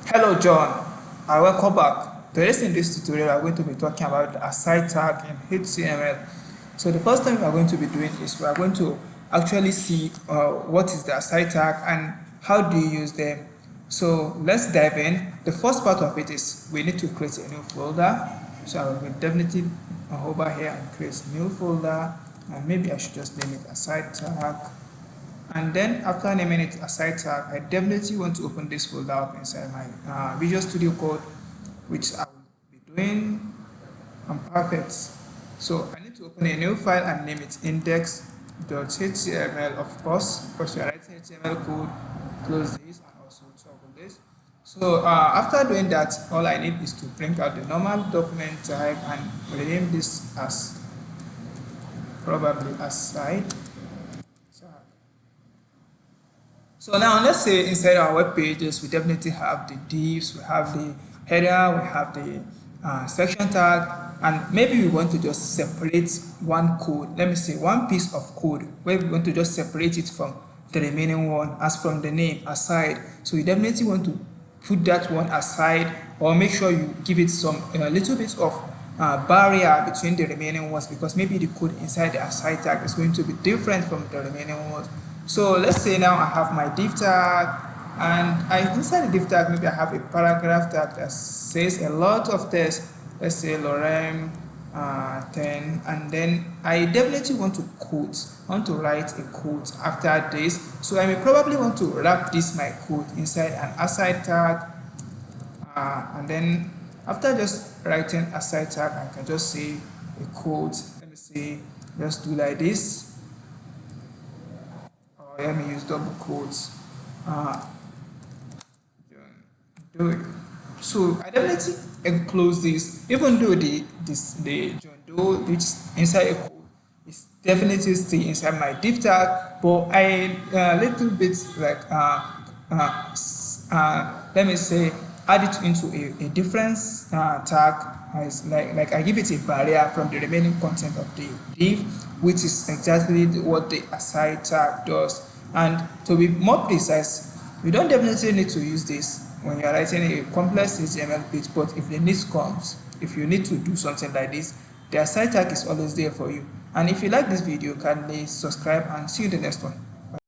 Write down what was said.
Hello John, welcome back. Today in this tutorial we are going to be talking about the aside tag in HTML. So the first thing we are going to be doing is we are going to actually see what is the aside tag and how do you use them. So let's dive in. The first part of it is we need to create a new folder. So I will definitely over here and create a new folder, and maybe I should just name it aside tag. And then after naming it aside tag, I definitely want to open this folder up inside my Visual Studio Code, which I will be doing. I'm perfect. So I need to open a new file and name it index.html, of course, because we are writing HTML code. Close this and also toggle this. So after doing that, all I need is to bring out the normal document type and rename this as probably aside. So now let's say inside our web pages, we definitely have the divs, we have the header, we have the section tag, and maybe we want to just separate one code. Let me say one piece of code where we want to just separate it from the remaining one, as from the name aside. So we definitely want to put that one aside, or make sure you give it some little bit of barrier between the remaining ones, because maybe the code inside the aside tag is going to be different from the remaining ones. So let's say now I have my div tag, and inside the div tag maybe I have a paragraph tag that says a lot of text. Let's say Lorem 10, and then I definitely want to quote. I want to write a quote after this. So I may probably want to wrap this my quote inside an aside tag, and then after just writing aside tag, I can just say a quote. Let me say just do like this. Let me use double quotes. Do it. So I definitely enclose this, even though the John Doe which is inside a code is definitely still inside my div tag, but I little bit like let me say add it into a different tag, as like I give it a barrier from the remaining content of the div, which is exactly what the aside tag does. And to be more precise, you don't definitely need to use this when you're writing a complex HTML page, but if the need comes, if you need to do something like this, the aside tag is always there for you. And if you like this video, kindly subscribe and see you in the next one.